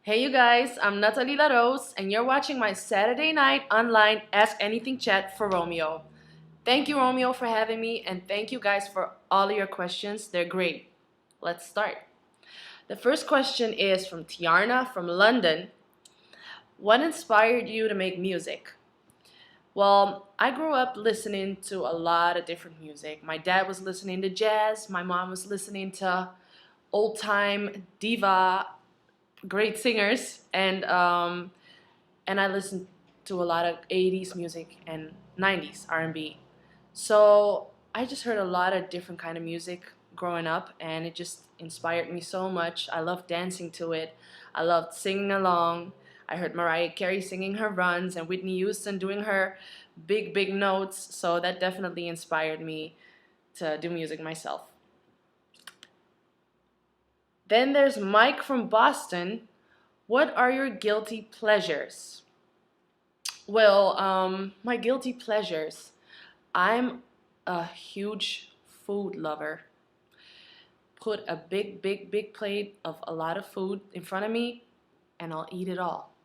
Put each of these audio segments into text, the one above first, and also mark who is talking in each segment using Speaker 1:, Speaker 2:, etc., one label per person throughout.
Speaker 1: Hey you guys, I'm Natalie and you're watching my Saturday night online Ask Anything chat for Romeo. Thank you, Romeo, for having me, and thank you guys for all of your questions. They're great. Let's start. The first question is from Tiarna from London. What inspired you to make music? Well, I grew up listening to a lot of different music. My dad was listening to jazz, my mom was listening to old time diva, great singers, and I listened to a lot of 80s music and 90s R&B. So I just heard a lot of different kind of music growing up, and it just inspired me so much. I loved dancing to it. I loved singing along. I heard Mariah Carey singing her runs and Whitney Houston doing her big notes. So that definitely inspired me to do music myself. Then there's Mike from Boston. What are your guilty pleasures? Well, my guilty pleasures. I'm a huge food lover. Put a big plate of a lot of food in front of me, and I'll eat it all.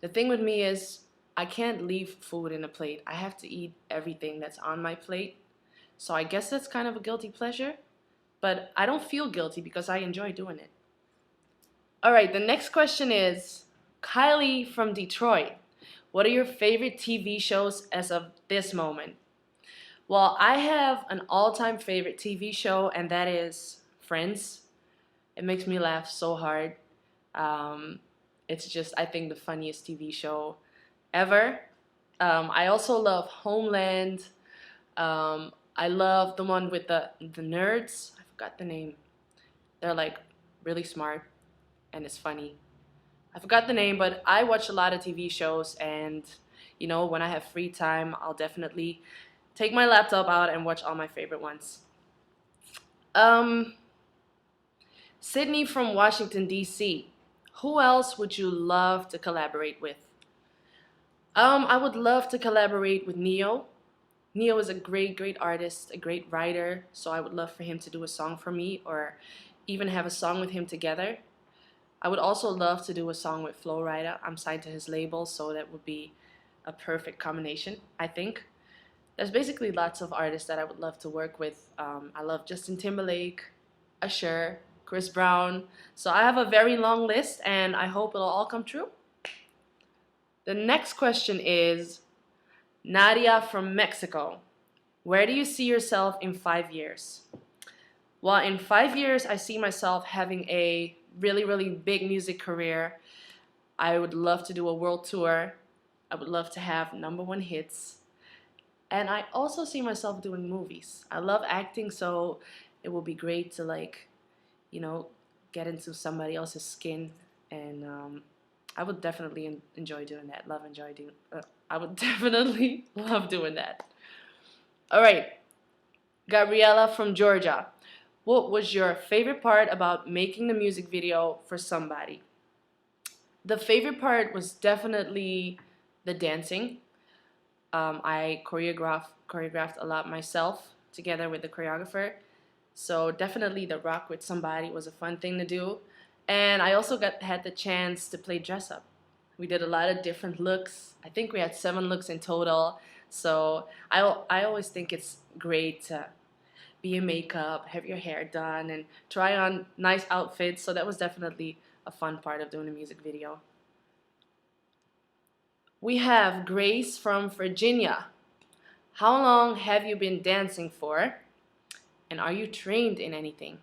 Speaker 1: The thing with me is, I can't leave food in a plate. I have to eat everything that's on my plate. So I guess that's kind of a guilty pleasure, but I don't feel guilty because I enjoy doing it. All right, the next question is Kylie from Detroit. What are your favorite TV shows as of this moment? Well, I have an all-time favorite TV show, and that is Friends. It makes me laugh so hard. Um, it's just, I think, the funniest TV show ever. I also love Homeland. I love the one with the nerds. I forgot the name. They're like really smart, and it's funny. I forgot the name, but I watch a lot of TV shows, and when I have free time, I'll definitely take my laptop out and watch all my favorite ones. Um, Sydney from Washington, D.C. Who else would you love to collaborate with? I would love to collaborate with Neo. Neo is a great artist, a great writer, so I would love for him to do a song for me or even have a song with him together. I would also love to do a song with Flo Rida. I'm signed to his label, so that would be a perfect combination, I think. There's basically lots of artists that I would love to work with. I love Justin Timberlake, Usher, Chris Brown. So I have a very long list, and I hope it'll all come true. The next question is Nadia from Mexico. Where do you see yourself in 5 years? Well, in 5 years, I see myself having a really big music career. I would love to do a world tour. I would love to have #1 hits. And I also see myself doing movies. I love acting, so it will be great to you know, get into somebody else's skin, and I would definitely enjoy doing that. I would definitely love doing that. All right, Gabriella from Georgia. What was your favorite part about making the music video for somebody? The favorite part was definitely the dancing. I choreographed a lot myself together with the choreographer. So definitely the rock with somebody was a fun thing to do. And I also had the chance to play dress up. We did a lot of different looks. I think we had 7 looks in total. So I always think it's great to be in makeup, have your hair done, and try on nice outfits. So that was definitely a fun part of doing a music video. We have Grace from Virginia. How long have you been dancing for? And are you trained in anything?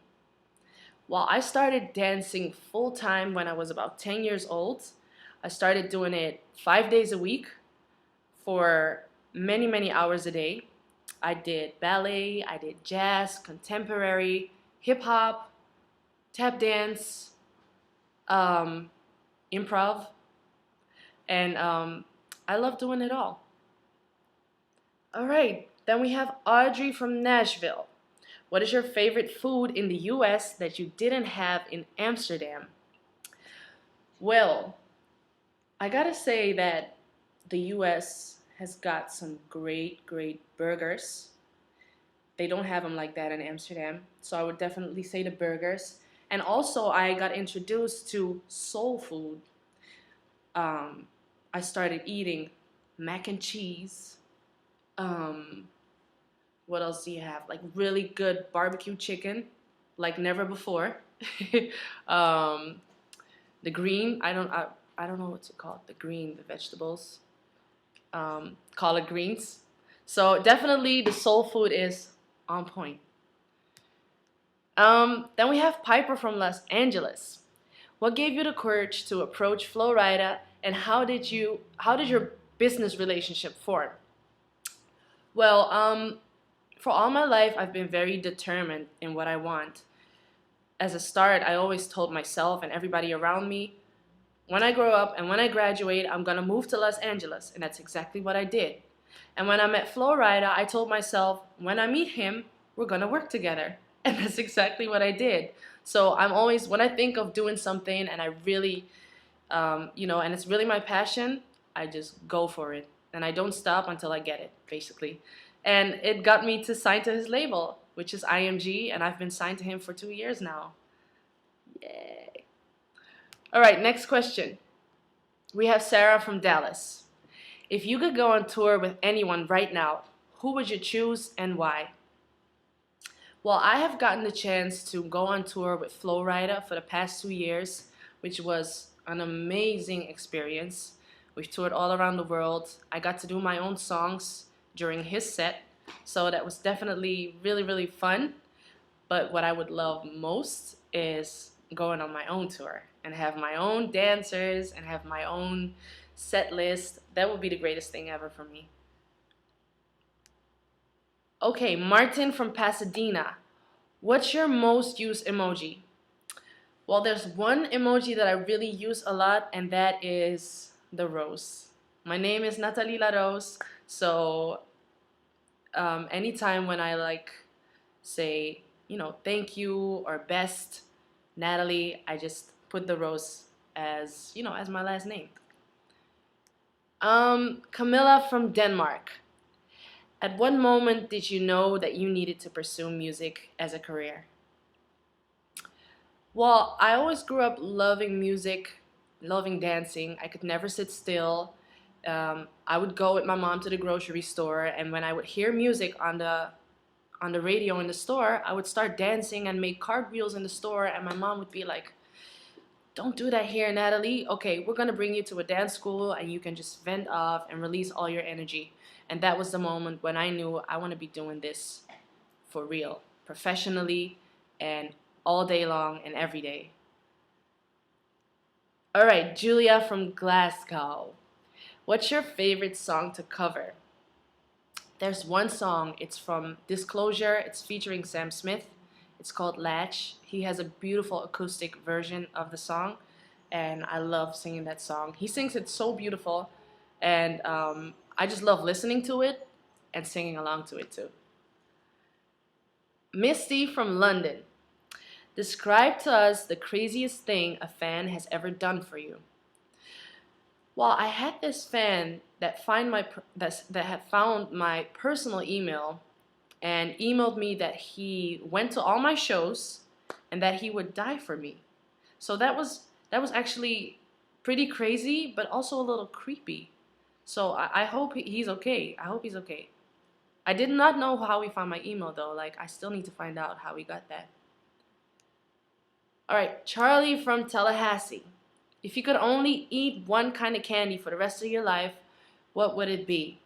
Speaker 1: Well, I started dancing full time when I was about 10 years old. I started doing it 5 days a week for many hours a day. I did ballet, I did jazz, contemporary, hip hop, tap dance, improv, and I love doing it all. All right, then we have Audrey from Nashville. What is your favorite food in the US that you didn't have in Amsterdam? Well, I gotta say that the US has got some great burgers. They don't have them like that in Amsterdam, so I would definitely say the burgers. And also, I got introduced to soul food. Um, I started eating mac and cheese. Um, what else do you have? Like really good barbecue chicken, like never before. um, the green, I don't know what to call it. The green, the vegetables. Collard greens. So definitely the soul food is on point. Then we have Piper from Los Angeles. What gave you the courage to approach Flo Rida, and how did your business relationship form? Well, for all my life, I've been very determined in what I want. As a start, I always told myself and everybody around me, when I grow up and when I graduate, I'm gonna move to Los Angeles, and that's exactly what I did. And when I met Flo Rida, I told myself, when I meet him, we're gonna work together, and that's exactly what I did. So I'm always, when I think of doing something and I really, and it's really my passion, I just go for it, and I don't stop until I get it, basically. And it got me to sign to his label, which is IMG, and I've been signed to him for 2 years now. Yay! All right, next question. We have Sara from Dallas. If you could go on tour with anyone right now, who would you choose and why? Well, I have gotten the chance to go on tour with Flo Rida for the past 2 years, which was an amazing experience. We've toured all around the world. I got to do my own songs during his set, so that was definitely really, really fun. But what I would love most is going on my own tour and have my own dancers and have my own set list. That would be the greatest thing ever for me. Okay, Martin from Pasadena. What's your most used emoji? Well, there's one emoji that I really use a lot, and that is the rose. My name is Natalie La Rose, so anytime when I say, thank you or best, Natalie, I just put the rose as my last name. Camilla from Denmark. At what moment did you know that you needed to pursue music as a career? Well, I always grew up loving music, loving dancing. I could never sit still. I would go with my mom to the grocery store, and when I would hear music on the radio in the store, I would start dancing and make cartwheels in the store, and my mom would be like, "Don't do that here, Natalie. Okay, we're gonna bring you to a dance school, and you can just vent off and release all your energy." And that was the moment when I knew I want to be doing this for real, professionally, and all day long and every day. All right, Julia from Glasgow. What's your favorite song to cover? There's one song, it's from Disclosure, it's featuring Sam Smith. It's called Latch. He has a beautiful acoustic version of the song, and I love singing that song. He sings it so beautiful, and I just love listening to it and singing along to it too. Misty from London. Describe to us the craziest thing a fan has ever done for you. Well, I had this fan that had found my personal email and emailed me that he went to all my shows and that he would die for me. So that was actually pretty crazy, but also a little creepy. So I hope he's okay. I hope he's okay. I did not know how he found my email though. Like, I still need to find out how he got that. All right, Charlie from Tallahassee. If you could only eat one kind of candy for the rest of your life, what would it be?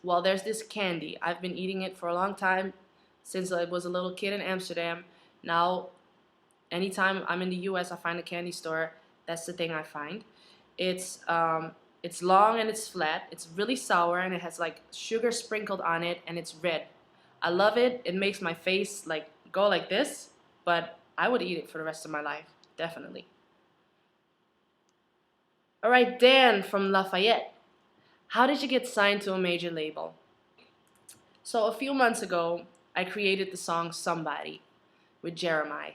Speaker 1: Well, there's this candy. I've been eating it for a long time, since I was a little kid in Amsterdam. Now, anytime I'm in the US, I find a candy store. That's the thing I find. It's long and it's flat. It's really sour and it has like sugar sprinkled on it, and it's red. I love it. It makes my face like go like this, but I would eat it for the rest of my life, definitely. All right, Dan from Lafayette. How did you get signed to a major label? So a few months ago, I created the song Somebody with Jeremiah.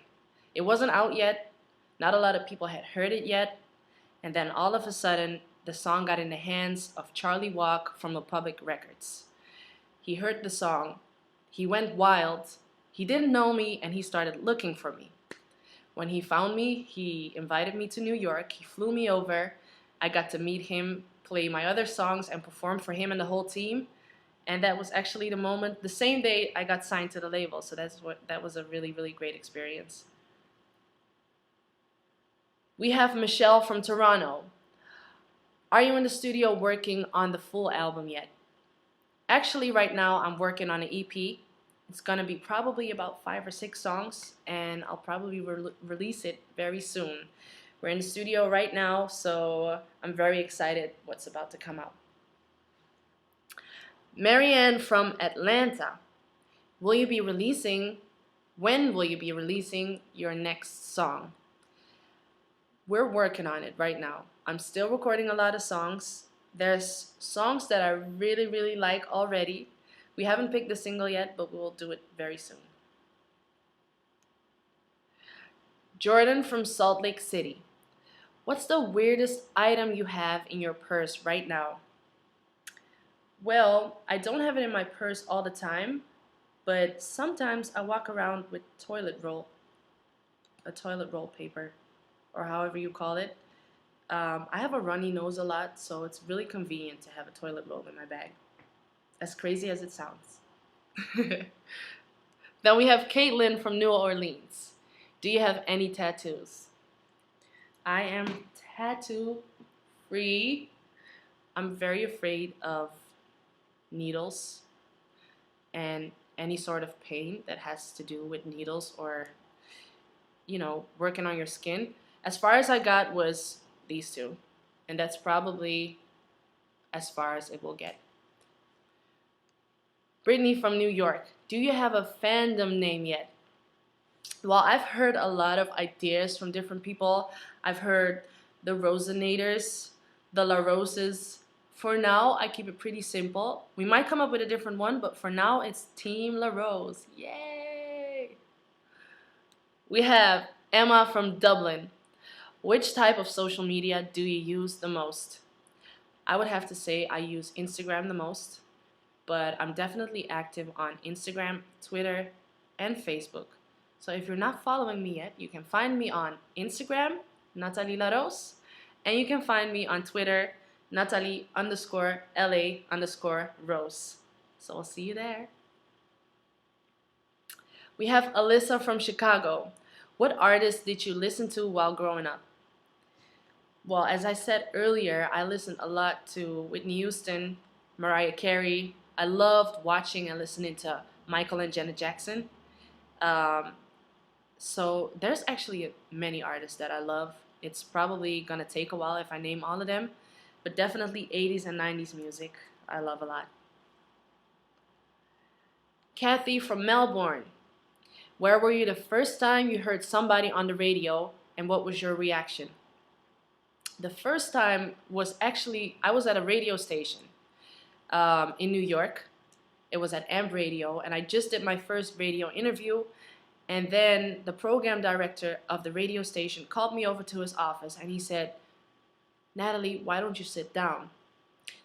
Speaker 1: It wasn't out yet. Not a lot of people had heard it yet. And then all of a sudden, the song got in the hands of Charlie Walk from Republic Records. He heard the song. He went wild. He didn't know me, and he started looking for me. When he found me, he invited me to New York. He flew me over. I got to meet him, play my other songs, and perform for him and the whole team. And that was actually the moment, the same day I got signed to the label. So that was a really, really great experience. We have Michelle from Toronto. Are you in the studio working on the full album yet? Actually, right now I'm working on an EP. It's gonna be probably about 5 or 6 songs, and I'll probably release it very soon. We're in the studio right now, so I'm very excited what's about to come out. Marianne from Atlanta. Will you be releasing, when will you be releasing your next song? We're working on it right now. I'm still recording a lot of songs. There's songs that I really, really like already. We haven't picked the single yet, but we'll do it very soon. Jordan from Salt Lake City. What's the weirdest item you have in your purse right now? Well, I don't have it in my purse all the time, but sometimes I walk around with a toilet roll paper, or however you call it. I have a runny nose a lot, so it's really convenient to have a toilet roll in my bag. As crazy as it sounds. Then we have Caitlin from New Orleans. Do you have any tattoos? I am tattoo free. I'm very afraid of needles and any sort of pain that has to do with needles or, working on your skin. As far as I got was these two, and that's probably as far as it will get. Brittany from New York. Do you have a fandom name yet? Well, I've heard a lot of ideas from different people. I've heard the Rosinators, the La Roses. For now, I keep it pretty simple. We might come up with a different one, but for now, it's Team La Rose. Yay! We have Emma from Dublin. Which type of social media do you use the most? I would have to say I use Instagram the most, but I'm definitely active on Instagram, Twitter, and Facebook. So if you're not following me yet, you can find me on Instagram, Natalie Laros, and you can find me on Twitter, Natalie_LA_Rose. So I'll see you there. We have Alyssa from Chicago. What artists did you listen to while growing up? Well, as I said earlier, I listened a lot to Whitney Houston, Mariah Carey. I loved watching and listening to Michael and Janet Jackson. So there's actually many artists that I love. It's probably gonna take a while if I name all of them, but definitely 80s and 90s music I love a lot. Kathy from Melbourne. Where were you the first time you heard somebody on the radio, and what was your reaction? The first time was actually, I was at a radio station in New York. It was at AMP Radio, and I just did my first radio interview. And then the program director of the radio station called me over to his office, and he said, Natalie, why don't you sit down?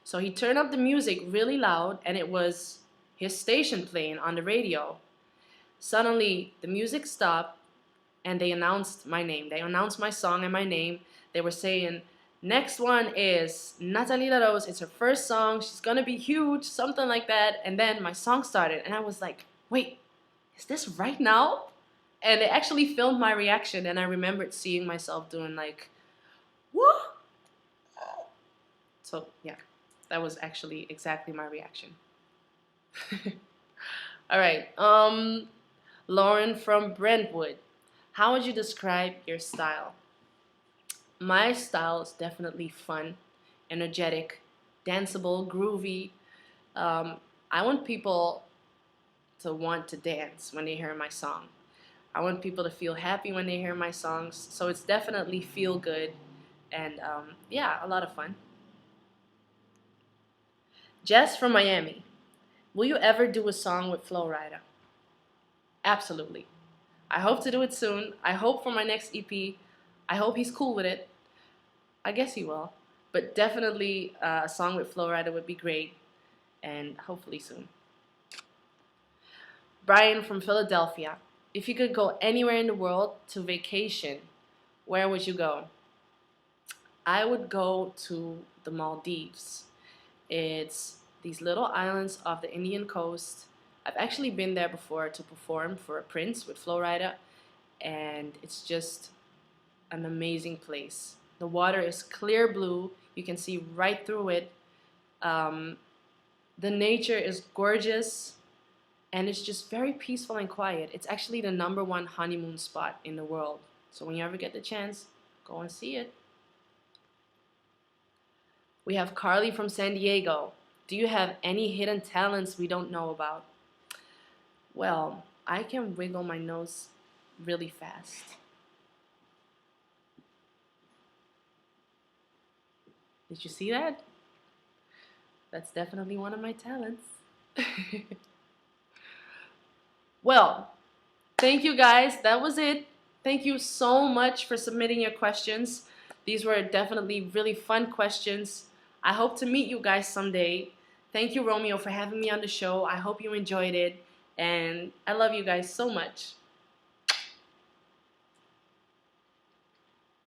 Speaker 1: So he turned up the music really loud, and it was his station playing on the radio. Suddenly, the music stopped, and they announced my name. They announced my song and my name. They were saying, next one is Natalie LaRose. It's her first song. She's going to be huge, something like that. And then my song started, and I was like, wait, is this right now? And they actually filmed my reaction, and I remembered seeing myself doing like, what? So, yeah, that was actually exactly my reaction. All right, Lauren from Brentwood. How would you describe your style? My style is definitely fun, energetic, danceable, groovy. I want people to want to dance when they hear my song. I want people to feel happy when they hear my songs. So it's definitely feel good and yeah, a lot of fun. Jess from Miami. Will you ever do a song with Flo Rida? Absolutely. I hope to do it soon. I hope for my next EP. I hope he's cool with it. I guess he will. But definitely a song with Flo Rida would be great. And hopefully soon. Brian from Philadelphia. If you could go anywhere in the world to vacation, where would you go? I would go to the Maldives. It's these little islands off the Indian coast. I've actually been there before to perform for a Prince with Flo Rida, and it's just an amazing place. The water is clear blue. You can see right through it. Um, the nature is gorgeous, and it's just very peaceful and quiet. It's actually the #1 honeymoon spot in the world. So when you ever get the chance, go and see it. We have Carly from San Diego. Do you have any hidden talents we don't know about? Well, I can wiggle my nose really fast. Did you see that? That's definitely one of my talents. Well, thank you guys. That was it. Thank you so much for submitting your questions. These were definitely really fun questions. I hope to meet you guys someday. Thank you, Romeo, for having me on the show. I hope you enjoyed it. And I love you guys so much.